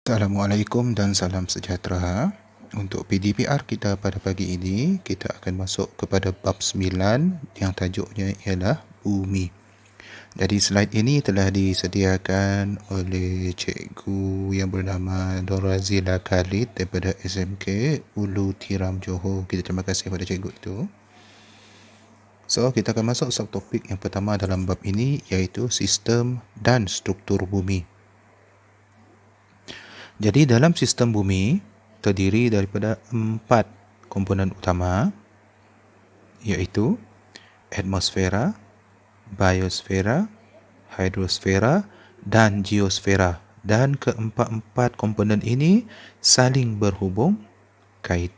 Assalamualaikum dan salam sejahtera. Untuk PDPR kita pada pagi ini, kita akan masuk kepada bab 9 yang tajuknya ialah bumi. Jadi slide ini telah disediakan oleh cikgu yang bernama Dorazila Khalid daripada SMK Ulu Tiram Johor. Kita terima kasih kepada cikgu itu. So, kita akan masuk subtopik yang pertama dalam bab ini, iaitu sistem dan struktur bumi. Jadi dalam sistem bumi terdiri daripada 4 komponen utama, iaitu atmosfera, biosfera, hidrosfera dan geosfera. Dan keempat-empat komponen ini saling berhubung kait.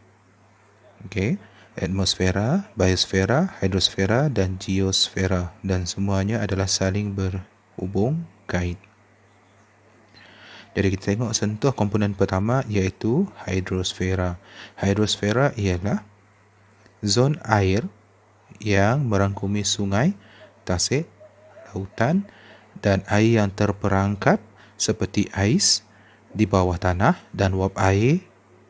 Okey, atmosfera, biosfera, hidrosfera dan geosfera, dan semuanya adalah saling berhubung kait. Jadi kita tengok sentuh komponen pertama, iaitu hidrosfera. Hidrosfera ialah zon air yang merangkumi sungai, tasik, lautan dan air yang terperangkap seperti ais di bawah tanah dan wap air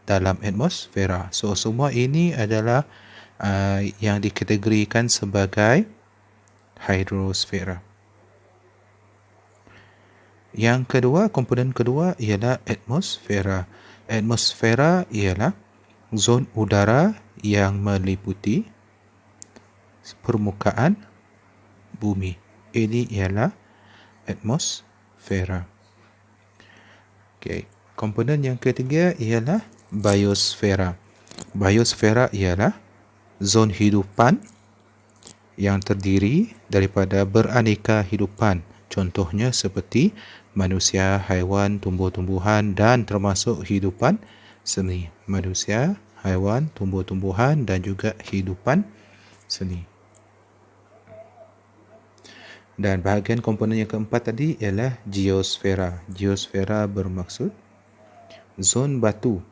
dalam atmosfera. So semua ini adalah yang dikategorikan sebagai hidrosfera. Yang kedua, komponen kedua ialah atmosfera. Atmosfera ialah zon udara yang meliputi permukaan bumi. Ini ialah atmosfera. Okey, komponen yang ketiga ialah biosfera. Biosfera ialah zon hidupan yang terdiri daripada beraneka hidupan. Contohnya seperti manusia, haiwan, tumbuh-tumbuhan dan termasuk hidupan seni. Manusia, haiwan, tumbuh-tumbuhan dan juga hidupan seni. Dan bahagian komponen yang keempat tadi ialah geosfera. Geosfera bermaksud zon batu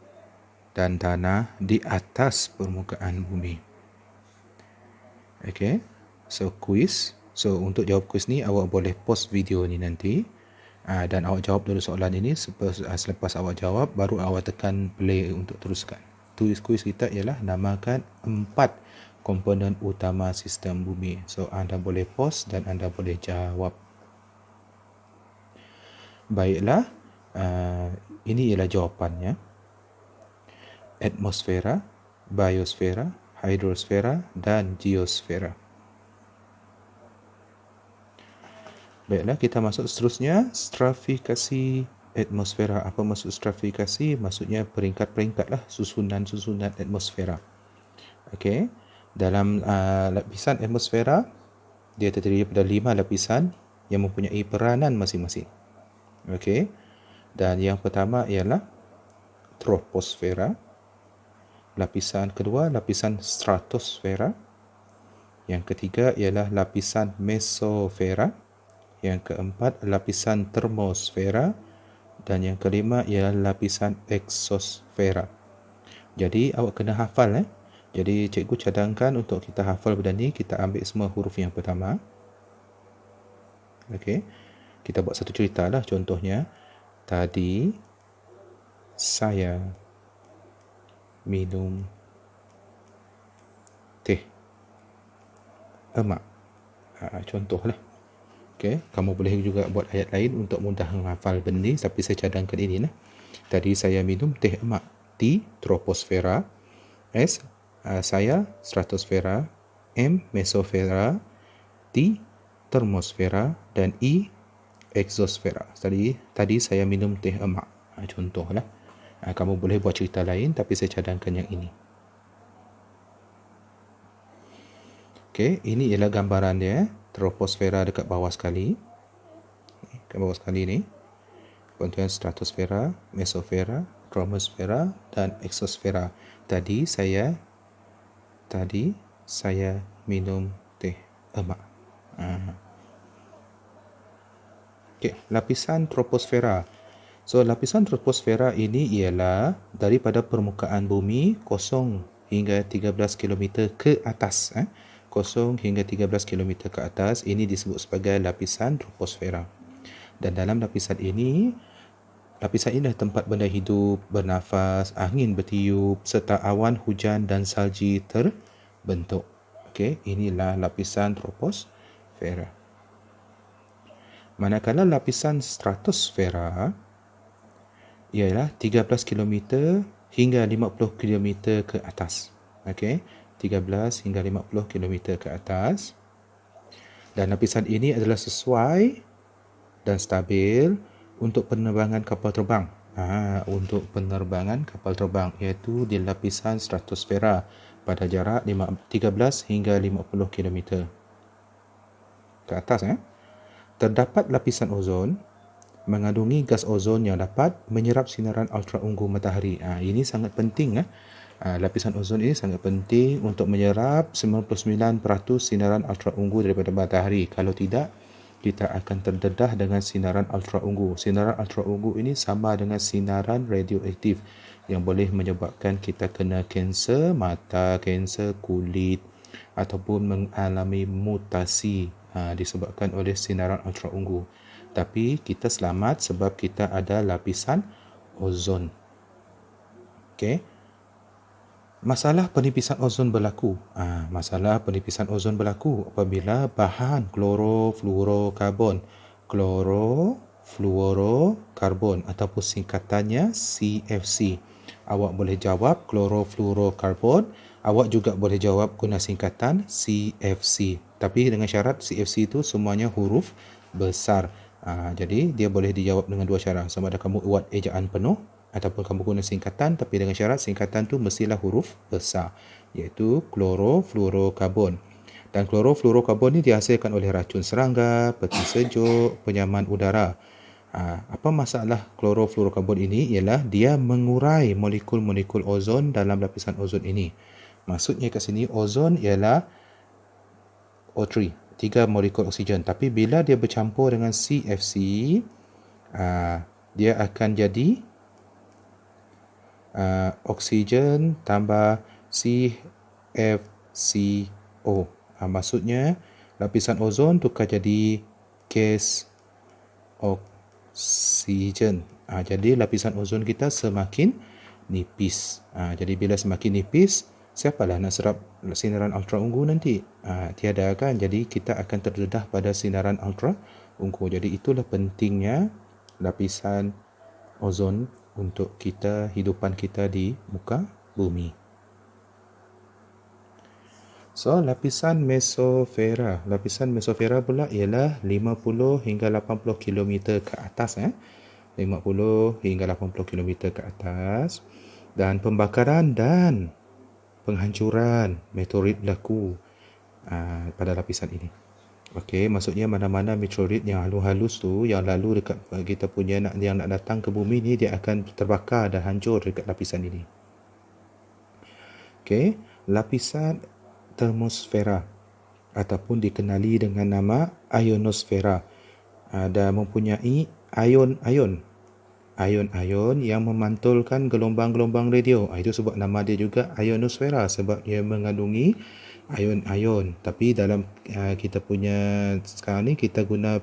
dan tanah di atas permukaan bumi. Okey, so quiz. So untuk jawab quiz ni, awak boleh post video ni nanti. Dan awak jawab dulu soalan ini. Selepas awak jawab, baru awak tekan play untuk teruskan. Tulis kuis kita ialah namakan 4 komponen utama sistem bumi. So anda boleh post dan anda boleh jawab. Baiklah, ini ialah jawapannya. Atmosfera, biosfera, hidrosfera dan geosfera. Baiklah, kita masuk seterusnya, stratifikasi atmosfera. Apa maksud stratifikasi? Maksudnya peringkat-peringkat lah, susunan-susunan atmosfera. Okey, dalam lapisan atmosfera, dia terdiri daripada 5 lapisan yang mempunyai peranan masing-masing. Okey, dan yang pertama ialah troposfera. Lapisan kedua, lapisan stratosfera. Yang ketiga ialah lapisan mesosfera. Yang keempat, lapisan termosfera. Dan yang kelima ialah lapisan eksosfera. Jadi awak kena hafal. Jadi cikgu cadangkan untuk kita hafal benda ni, kita ambil semua huruf yang pertama. Okey, kita buat satu cerita lah. Contohnya, tadi saya minum teh emak. Contohlah. Okey, kamu boleh juga buat ayat lain untuk mudah menghafal benda ni, tapi saya cadangkan ini lah. Tadi saya minum teh emak. T, troposfera. S, saya, stratosfera. M, mesosfera. T, termosfera. Dan E, eksosfera. Tadi saya minum teh emak. Contohlah. Kamu boleh buat cerita lain, tapi saya cadangkan yang ini. Okey, ini ialah gambaran dia. Troposfera dekat bawah sekali. Dekat bawah sekali ni. Kemudian stratosfera, mesosfera, termosfera dan eksosfera. Tadi saya minum teh emak. Okey, lapisan troposfera. So lapisan troposfera ini ialah daripada permukaan bumi 0 hingga 13 km ke atas. 0 hingga 13 km ke atas, ini disebut sebagai lapisan troposfera. Dan dalam lapisan ini Lapisan ini adalah tempat benda hidup bernafas, angin bertiup serta awan hujan dan salji terbentuk. Okey, inilah lapisan troposfera. Manakala lapisan stratosfera ialah 13 km hingga 50 km ke atas. Okey, 13 hingga 50 km ke atas. Dan lapisan ini adalah sesuai dan stabil untuk penerbangan kapal terbang. Untuk penerbangan kapal terbang iaitu di lapisan stratosfera pada jarak 13 hingga 50 km ke atas. Terdapat lapisan ozon mengandungi gas ozon yang dapat menyerap sinaran ultraunggu matahari. Ini sangat penting. Lapisan ozon ini sangat penting untuk menyerap 99% sinaran ultraunggu daripada matahari. Kalau tidak, kita akan terdedah dengan sinaran ultraunggu. Sinaran ultraunggu ini sama dengan sinaran radioaktif yang boleh menyebabkan kita kena kanser mata, kanser kulit ataupun mengalami mutasi disebabkan oleh sinaran ultraunggu. Tapi kita selamat sebab kita ada lapisan ozon. Okey. Masalah penipisan ozon berlaku. Masalah penipisan ozon berlaku apabila bahan klorofluorokarbon ataupun singkatannya CFC. Awak boleh jawab klorofluorokarbon, awak juga boleh jawab guna singkatan CFC. Tapi dengan syarat CFC itu semuanya huruf besar. Jadi dia boleh dijawab dengan dua cara. Sama ada kamu buat ejaan penuh ataupun kamu guna singkatan, tapi dengan syarat singkatan tu mestilah huruf besar, iaitu klorofluorokarbon. Dan klorofluorokarbon ni dihasilkan oleh racun serangga, peti sejuk, penyaman udara. Apa masalah klorofluorokarbon ini ialah dia mengurai molekul-molekul ozon dalam lapisan ozon ini. Maksudnya kat sini ozon ialah O3, 3 molekul oksigen. Tapi bila dia bercampur dengan CFC, dia akan jadi oksigen tambah CFCO. Maksudnya lapisan ozon tukar jadi gas oksigen. Jadi lapisan ozon kita semakin nipis. Jadi bila semakin nipis, siapalah nak serap sinaran ultraunggu nanti? Tiada kan? Jadi kita akan terdedah pada sinaran ultraunggu. Jadi itulah pentingnya lapisan ozon untuk kita, hidupan kita di muka bumi. So, lapisan mesofera. Lapisan mesofera pula ialah 50 hingga 80 km ke atas. 50 hingga 80 km ke atas. Dan pembakaran dan penghancuran meteorit berlaku pada lapisan ini. Okey, maksudnya mana-mana meteorit yang halus-halus tu yang lalu dekat kita punya yang nak datang ke bumi ni, dia akan terbakar dan hancur dekat lapisan ini. Okey, lapisan termosfera ataupun dikenali dengan nama ionosfera dan mempunyai ion-ion yang memantulkan gelombang-gelombang radio. Itu sebab nama dia juga ionosfera, sebab ia mengandungi ion-ion. Tapi dalam kita punya sekarang ni kita guna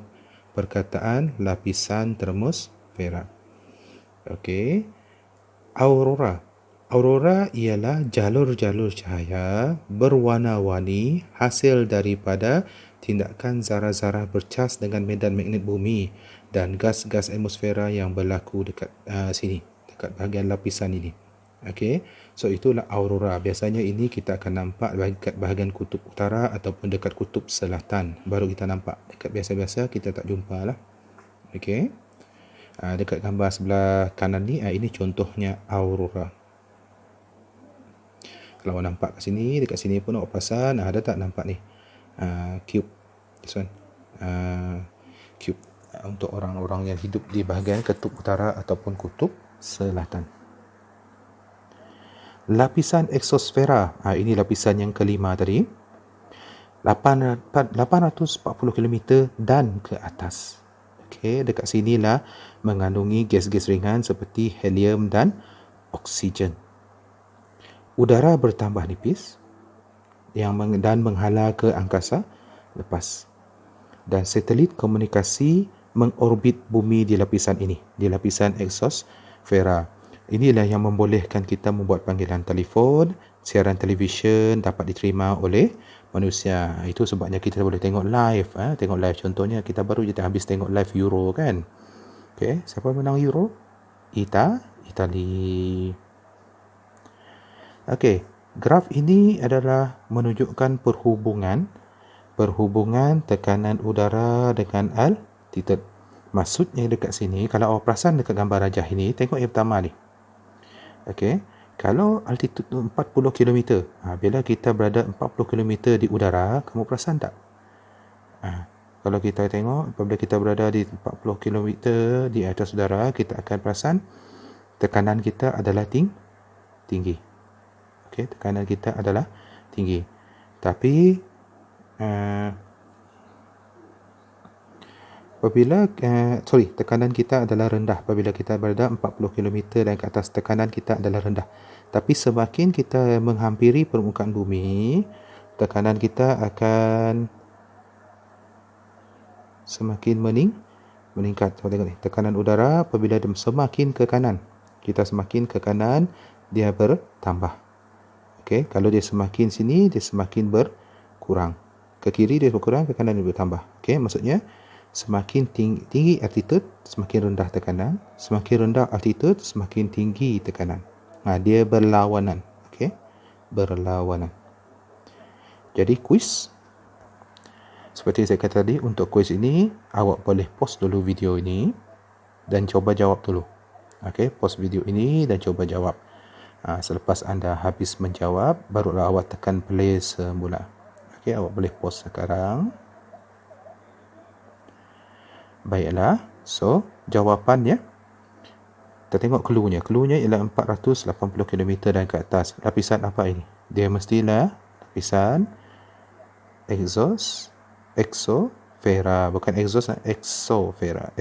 perkataan lapisan termosfera. Okey. Aurora ialah jalur-jalur cahaya berwarna-warni hasil daripada tindakan zarah-zarah bercas dengan medan magnet bumi dan gas-gas atmosfera yang berlaku dekat sini, dekat bahagian lapisan ini. Okey, so itulah aurora. Biasanya ini kita akan nampak dekat bahagian kutub utara ataupun dekat kutub selatan. Baru kita nampak. Dekat biasa-biasa kita tak jumpa lah. Okey, dekat gambar sebelah kanan ni, ini contohnya aurora. Kalau awak nampak kat sini, dekat sini pun awak perasan, ada tak nampak ni? Cube. This one. Cube. Untuk orang-orang yang hidup di bahagian kutub utara ataupun kutub selatan. Lapisan eksosfera. Ini lapisan yang kelima tadi. 840 km dan ke atas. Okey, dekat sinilah mengandungi gas-gas ringan seperti helium dan oksigen. Udara bertambah nipis dan menghala ke angkasa lepas. Dan satelit komunikasi mengorbit bumi di lapisan ini, di lapisan exosfera. Inilah yang membolehkan kita membuat panggilan telefon, siaran televisyen dapat diterima oleh manusia. Itu sebabnya kita boleh tengok live. Tengok live, contohnya kita baru je habis tengok live Euro kan. Okay, siapa menang Euro? Itali. Okey, graf ini adalah menunjukkan perhubungan tekanan udara dengan altitude. Maksudnya dekat sini, kalau awak perasan dekat gambar rajah ini, tengok yang pertama ni. Okey, kalau altitude 40 km, bila kita berada 40 km di udara, kamu perasan tak? Kalau kita tengok, apabila kita berada di 40 km di atas udara, kita akan perasan tekanan kita adalah tinggi. Okay, tekanan kita adalah tinggi. Tapi tekanan kita adalah rendah apabila kita berada 40 km dan ke atas, tekanan kita adalah rendah. Tapi semakin kita menghampiri permukaan bumi, tekanan kita akan semakin meningkat. Tengok ni, tekanan udara apabila semakin ke kanan, dia bertambah. Okey, kalau dia semakin sini, dia semakin berkurang. Ke kiri dia berkurang, ke kanan dia bertambah. Okey, maksudnya semakin tinggi altitude, semakin rendah tekanan. Semakin rendah altitude, semakin tinggi tekanan. Dia berlawanan. Okey, berlawanan. Jadi kuis, seperti saya kata tadi, untuk kuis ini, awak boleh pause dulu video ini dan cuba jawab dulu. Okey, pause video ini dan cuba jawab. Selepas anda habis menjawab, barulah awak tekan play semula. Okey, awak boleh pause sekarang. Baiklah, so jawapannya, kita tengok clue-nya. Clue-nya ialah 480 km dan ke atas. Lapisan apa ini? Dia mestilah lapisan exosfera. Bukan exosfera.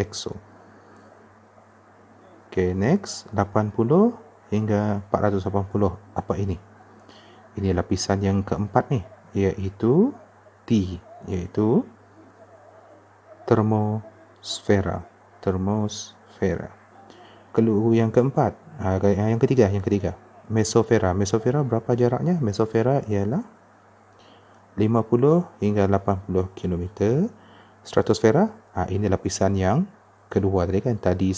Okey, next, 80 hingga 480. Apa ini? Ini lapisan yang keempat ni, iaitu termosfera. Clue yang keempat, yang ketiga, mesosfera. Mesosfera berapa jaraknya? Mesosfera ialah 50 hingga 80 km. Stratosfera, ini lapisan yang kedua tadi kan. Tadi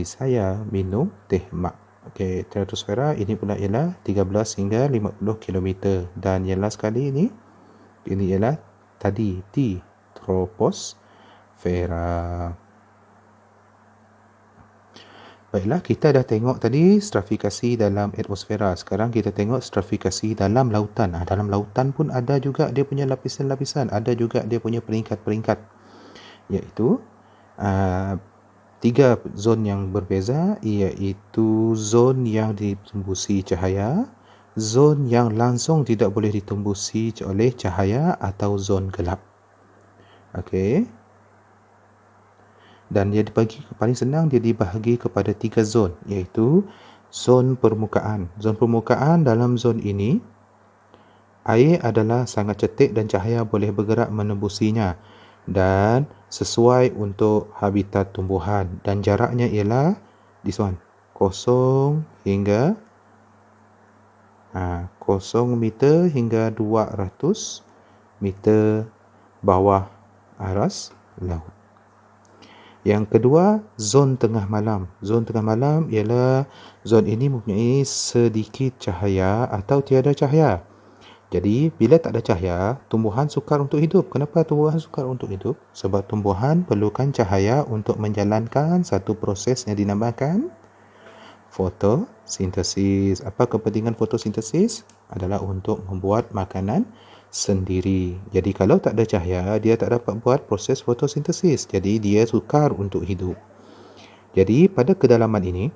saya minum teh mak. Okey, stratosfera ini pula ialah 13 hingga 50 km. Dan yang last sekali ini ialah tadi troposfera. Baiklah, kita dah tengok tadi stratifikasi dalam atmosfera. Sekarang kita tengok stratifikasi dalam lautan. Dalam lautan pun ada juga dia punya lapisan-lapisan. Ada juga dia punya peringkat-peringkat. Iaitu 3 zon yang berbeza, iaitu zon yang ditembusi cahaya, zon yang langsung tidak boleh ditembusi oleh cahaya, atau zon gelap. Okey. Dan dia dibagi, paling senang dia dibahagi kepada 3 zon, iaitu zon permukaan. Zon permukaan, dalam zon ini air adalah sangat cetek dan cahaya boleh bergerak menembusinya dan sesuai untuk habitat tumbuhan, dan jaraknya ialah this one, 0 hingga 0 meter hingga 200 meter bawah aras laut. Yang kedua, zon tengah malam. Zon tengah malam ialah zon ini mempunyai sedikit cahaya atau tiada cahaya. Jadi, bila tak ada cahaya, tumbuhan sukar untuk hidup. Kenapa tumbuhan sukar untuk hidup? Sebab tumbuhan perlukan cahaya untuk menjalankan satu proses yang dinamakan fotosintesis. Apa kepentingan fotosintesis? Adalah untuk membuat makanan sendiri. Jadi, kalau tak ada cahaya, dia tak dapat buat proses fotosintesis. Jadi, dia sukar untuk hidup. Jadi, pada kedalaman ini,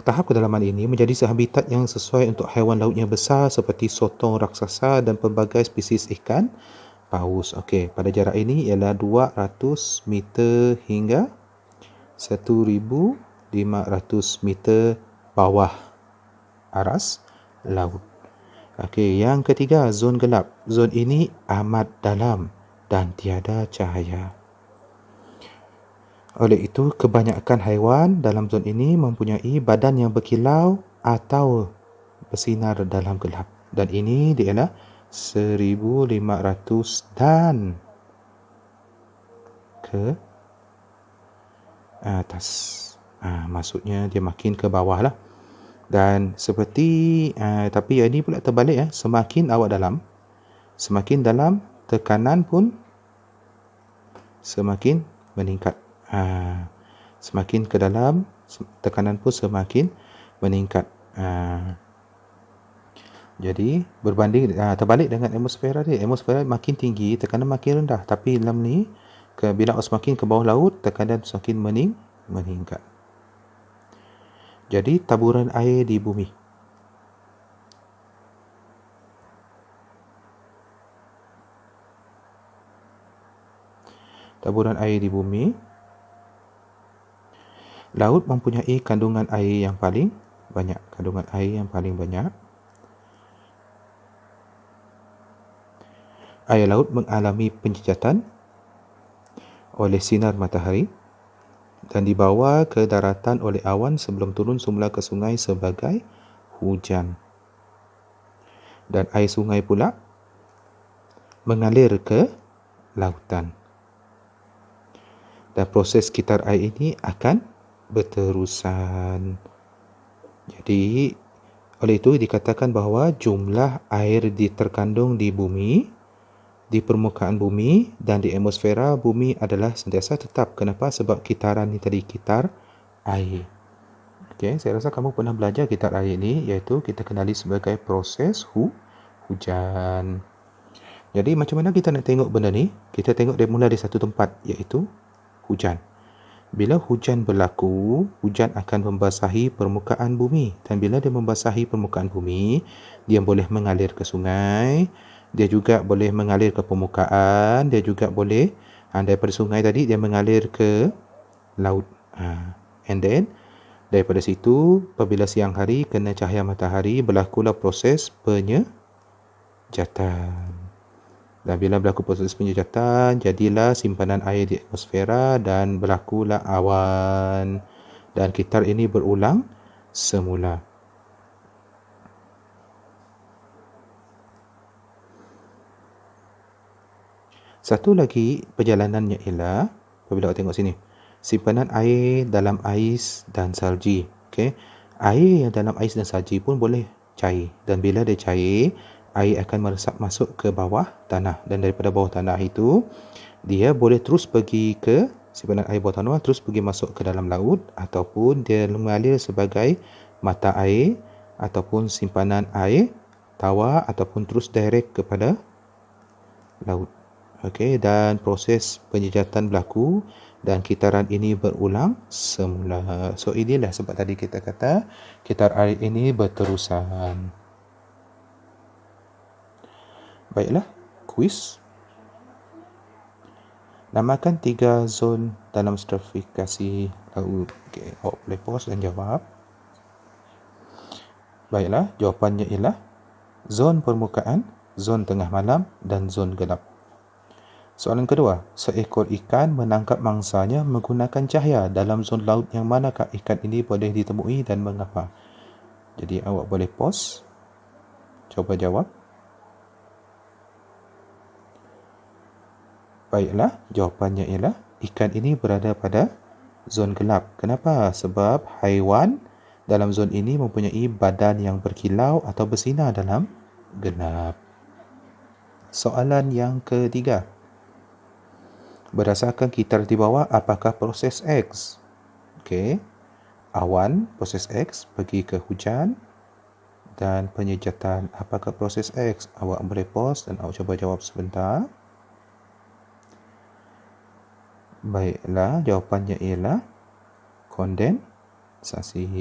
tahap kedalaman ini menjadi sehabitat yang sesuai untuk haiwan laut yang besar seperti sotong raksasa dan pelbagai spesies ikan paus. Okey, pada jarak ini ialah 200 meter hingga 1,500 meter bawah aras laut. Okey, yang ketiga, zon gelap. Zon ini amat dalam dan tiada cahaya. Oleh itu, kebanyakan haiwan dalam zon ini mempunyai badan yang berkilau atau bersinar dalam gelap. Dan ini ialah 1500 dan ke atas. Maksudnya dia makin ke bawah lah. Dan seperti tapi yang ini pula terbalik, semakin awak dalam, semakin dalam, tekanan pun semakin meningkat. Semakin ke dalam, tekanan pun semakin meningkat. Jadi berbanding terbalik dengan atmosfera dia. Atmosfera makin tinggi, tekanan makin rendah. Tapi dalam ni bila semakin ke bawah laut, tekanan semakin meningkat. Jadi taburan air di bumi. Taburan air di bumi. Laut mempunyai kandungan air yang paling banyak. Kandungan air yang paling banyak. Air laut mengalami penjejatan oleh sinar matahari dan dibawa ke daratan oleh awan sebelum turun semula ke sungai sebagai hujan. Dan air sungai pula mengalir ke lautan. Dan proses sekitar air ini akan berterusan. Jadi, oleh itu dikatakan bahawa jumlah air terkandung di bumi, di permukaan bumi dan di atmosfera bumi adalah sentiasa tetap. Kenapa? Sebab kitaran ni tadi, kitar air. Okey, saya rasa kamu pernah belajar kitar air ni, iaitu kita kenali sebagai proses hujan. Jadi macam mana kita nak tengok benda ni? Kita tengok dia mula di satu tempat, iaitu hujan. Bila hujan berlaku, hujan akan membasahi permukaan bumi. Dan bila dia membasahi permukaan bumi, dia boleh mengalir ke sungai, dia juga boleh mengalir ke permukaan, dia juga boleh daripada sungai tadi dia mengalir ke laut. And then daripada situ, apabila siang hari kena cahaya matahari, berlakulah proses penyejatan. Dan bila berlaku proses penyejatan, jadilah simpanan air di atmosfera dan berlakulah awan. Dan kitar ini berulang semula. Satu lagi perjalanannya ialah, apabila awak tengok sini, simpanan air dalam ais dan salji. Okay? Air yang dalam ais dan salji pun boleh cair. Dan bila dia cair, air akan meresap masuk ke bawah tanah. Dan daripada bawah tanah itu, dia boleh terus pergi ke simpanan air bawah tanah, terus pergi masuk ke dalam laut, ataupun dia mengalir sebagai mata air, ataupun simpanan air tawar, ataupun terus direct kepada laut. Okey, dan proses penyejatan berlaku dan kitaran ini berulang semula. So inilah sebab tadi kita kata kitar air ini berterusan. Baiklah, kuis. Namakan 3 zon dalam stratifikasi laut. Okey, awak boleh pause dan jawab. Baiklah, jawapannya ialah zon permukaan, zon tengah malam dan zon gelap. Soalan kedua, seekor ikan menangkap mangsanya menggunakan cahaya. Dalam zon laut yang manakah ikan ini boleh ditemui dan mengapa? Jadi awak boleh pause. Cuba jawab. Baiklah, jawapannya ialah ikan ini berada pada zon gelap. Kenapa? Sebab haiwan dalam zon ini mempunyai badan yang berkilau atau bersinar dalam gelap. Soalan yang ketiga. Berdasarkan kitar di bawah, apakah proses X? Okey. Awan, proses X, pergi ke hujan dan penyejatan. Apakah proses X? Awak boleh pause dan awak cuba jawab sebentar. Baiklah, jawapannya ialah kondensasi.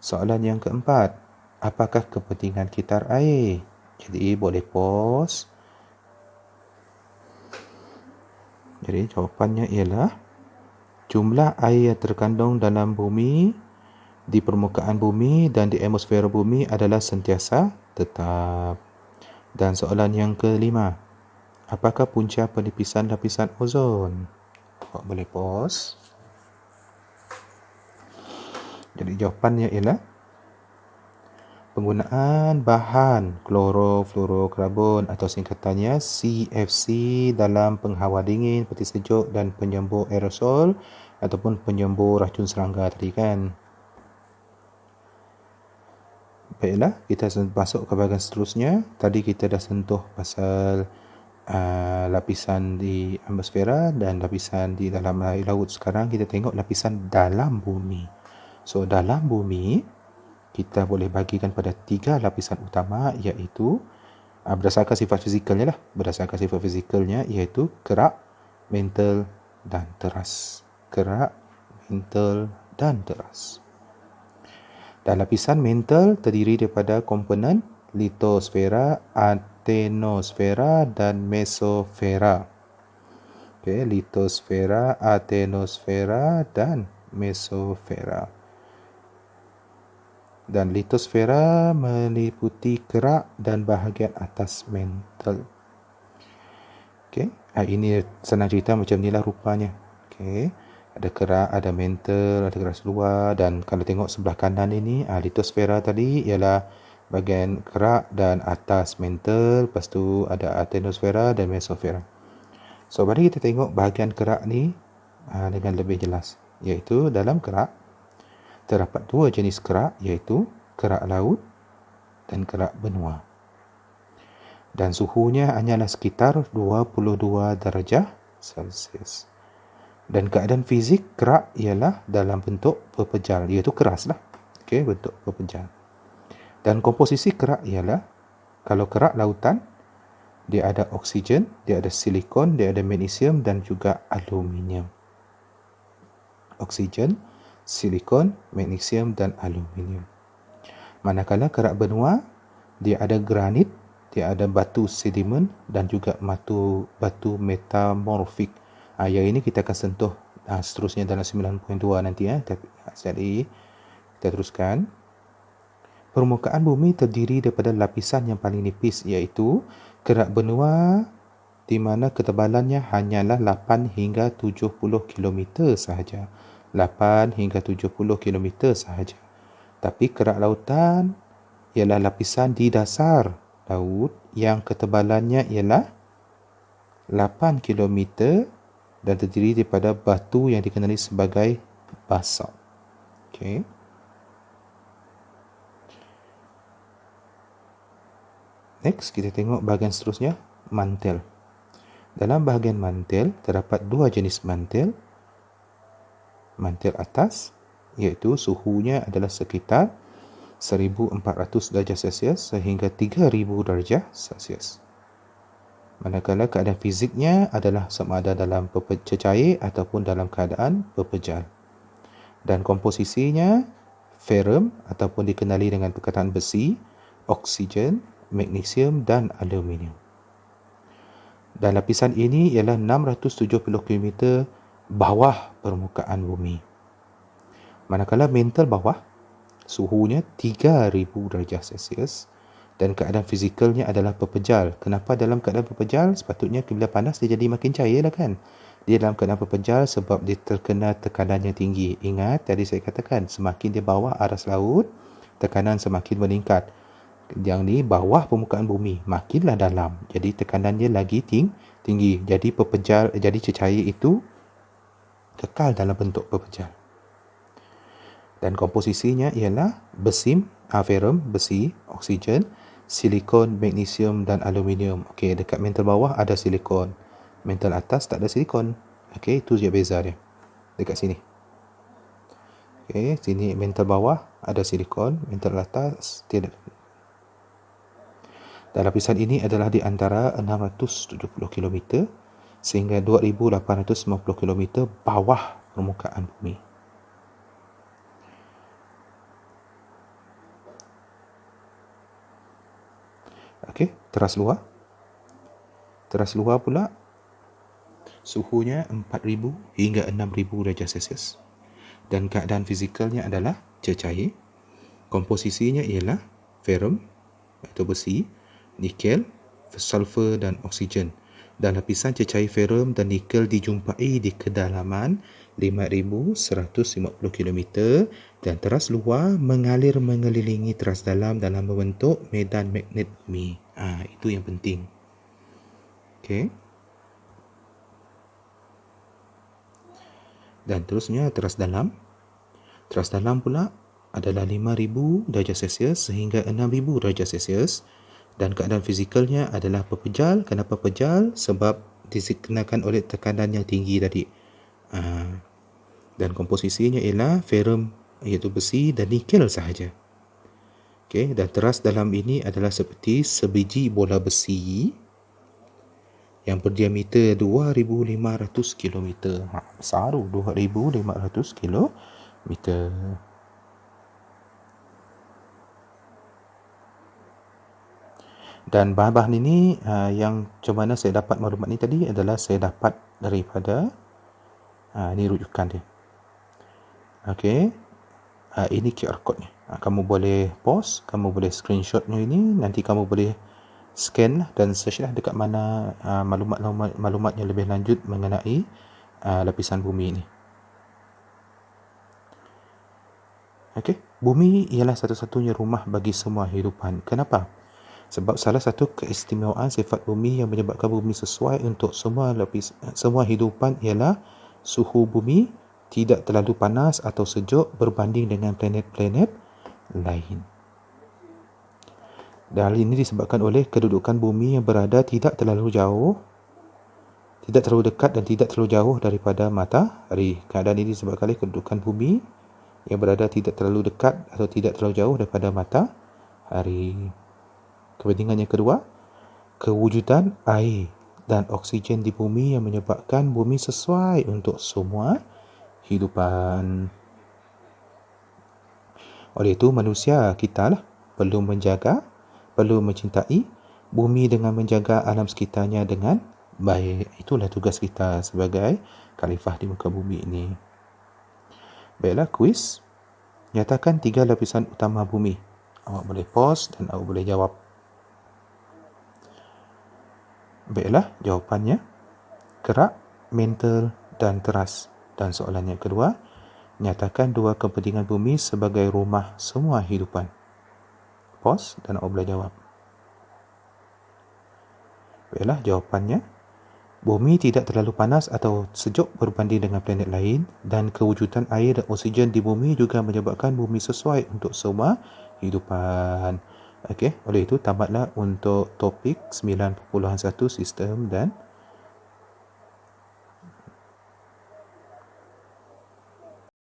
Soalan yang keempat, apakah kepentingan kitar air? Jadi boleh pause. Jadi jawapannya ialah jumlah air yang terkandung dalam bumi di permukaan bumi dan di atmosfera bumi adalah sentiasa tetap. Dan soalan yang kelima, apakah punca penipisan lapisan ozon? Awak boleh pause. Jadi jawapannya ialah penggunaan bahan klorofluorokarbon atau singkatannya CFC dalam penghawa dingin, peti sejuk dan penyembur aerosol ataupun penyembur racun serangga tadi kan. Baiklah, kita masuk ke bahagian seterusnya. Tadi kita dah sentuh pasal lapisan di atmosfera dan lapisan di dalam air laut. Sekarang kita tengok lapisan dalam bumi. So, dalam bumi, kita boleh bagikan pada 3 lapisan utama, iaitu berdasarkan sifat fizikalnya lah. Berdasarkan sifat fizikalnya iaitu kerak, mantle dan teras. Kerak, mantle dan teras. Dan lapisan mantle terdiri daripada komponen litosfera, atenosfera dan mesosfera. Okay, litosfera, atenosfera dan mesosfera. Dan litosfera meliputi kerak dan bahagian atas mantle. Okay, ini senang cerita macam inilah rupanya. Okay, ada kerak, ada mantle, ada keras luar, dan kalau tengok sebelah kanan ini, litosfera tadi ialah bahagian kerak dan atas mantle, lepas tu ada atenosfera dan mesosfera. So, mari kita tengok bahagian kerak ni dengan lebih jelas, iaitu dalam kerak terdapat 2 jenis kerak, iaitu kerak laut dan kerak benua. Dan suhunya hanyalah sekitar 22 darjah Celsius. Dan keadaan fizik kerak ialah dalam bentuk pepejal, iaitu keraslah. Okey, bentuk pepejal. Dan komposisi kerak ialah, kalau kerak lautan, dia ada oksigen, dia ada silikon, dia ada magnesium dan juga aluminium. Oksigen, silikon, magnesium dan aluminium. Manakala kerak benua, dia ada granit, dia ada batu sedimen dan juga batu metamorfik. Yang ini kita akan sentuh seterusnya dalam 9.2 nanti. Jadi kita teruskan. Permukaan bumi terdiri daripada lapisan yang paling nipis, iaitu kerak benua, di mana ketebalannya hanyalah 8 hingga 70 km sahaja. 8 hingga 70 km sahaja. Tapi kerak lautan ialah lapisan di dasar laut yang ketebalannya ialah 8 km dan terdiri daripada batu yang dikenali sebagai basalt. Okey. Next, kita tengok bahagian seterusnya, mantel. Dalam bahagian mantel terdapat 2 jenis mantel. Mantel atas, iaitu suhunya adalah sekitar 1400 darjah Celsius sehingga 3000 darjah Celsius. Manakala keadaan fiziknya adalah sama ada dalam cecair ataupun dalam keadaan pepejal. Dan komposisinya ferrum ataupun dikenali dengan perkataan besi, oksigen, magnesium dan aluminium. Dan lapisan ini ialah 670 km bawah permukaan bumi. Manakala mantel bawah, suhunya 3000 darjah Celsius dan keadaan fizikalnya adalah pepejal. Kenapa dalam keadaan pepejal? Sepatutnya bila panas dia jadi makin cair lah kan. Dia dalam keadaan pepejal sebab dia terkena tekanan yang tinggi. Ingat tadi saya katakan, semakin dia bawah aras laut, tekanan semakin meningkat. Yang ni bawah permukaan bumi, makinlah dalam. Jadi tekanannya lagi tinggi. Jadi pepejal, jadi cecair itu kekal dalam bentuk pepejal. Dan komposisinya ialah ferrum, besi, oksigen, silikon, magnesium dan aluminium. Okey, dekat mantel bawah ada silikon. Mantel atas tak ada silikon. Okey, itu je beza dia. Dekat sini. Okey, sini mantel bawah ada silikon, mantel atas tidak. Dan lapisan ini adalah di antara 670 km sehingga 2850 km bawah permukaan bumi. Okey, teras luar. Teras luar pula suhunya 4000 hingga 6000 darjah Celsius. dan keadaan fizikalnya adalah cecair. Komposisinya ialah ferrum atau besi, nikel, sulfur dan oksigen. Dan lapisan cecair ferrum dan nikel dijumpai di kedalaman 5,150 km dan teras luar mengalir mengelilingi teras dalam membentuk medan magnet bumi. Itu yang penting. Okey. Dan terusnya teras dalam. Teras dalam pula adalah 5,000 darjah Celsius sehingga 6,000 darjah Celsius. Dan keadaan fizikalnya adalah pepejal. Kenapa pejal? Sebab dikenakan oleh tekanan yang tinggi tadi. Dan komposisinya ialah ferrum iaitu besi dan nikel sahaja. Okey, dan teras dalam ini adalah seperti sebiji bola besi yang berdiameter 2,500 km. Besar tu, 2,500 km. Dan bahan-bahan ini yang macam mana saya dapat maklumat ni tadi adalah saya dapat daripada ni rujukan dia. Okey. Ini QR code-nya. Kamu boleh pause, kamu boleh screenshotnya ini, nanti kamu boleh scan dan search lah dekat mana maklumat yang lebih lanjut mengenai lapisan bumi ini. Okey, bumi ialah satu-satunya rumah bagi semua hidupan. Kenapa? Sebab salah satu keistimewaan sifat bumi yang menyebabkan bumi sesuai untuk semua hidupan ialah suhu bumi tidak terlalu panas atau sejuk berbanding dengan planet-planet lain. Dan hal ini disebabkan oleh kedudukan bumi yang berada tidak terlalu dekat dan tidak terlalu jauh daripada matahari. Keadaan ini disebabkan oleh kedudukan bumi yang berada tidak terlalu dekat atau tidak terlalu jauh daripada matahari. Kepentingan yang kedua, kewujudan air dan oksigen di bumi yang menyebabkan bumi sesuai untuk semua hidupan. Oleh itu, manusia kita perlu mencintai bumi dengan menjaga alam sekitarnya dengan baik. Itulah tugas kita sebagai khalifah di muka bumi ini. Baiklah, kuis. Nyatakan 3 lapisan utama bumi. Awak boleh pause dan awak boleh jawab. Baiklah, jawapannya kerak, mantle dan teras. Dan soalan yang kedua, nyatakan 2 kepentingan bumi sebagai rumah semua hidupan. Pause dan awak boleh jawab. Baiklah, jawapannya bumi tidak terlalu panas atau sejuk berbanding dengan planet lain dan kewujudan air dan oksigen di bumi juga menyebabkan bumi sesuai untuk semua hidupan. Okey, oleh itu tamatlah untuk topik 9.1 sistem dan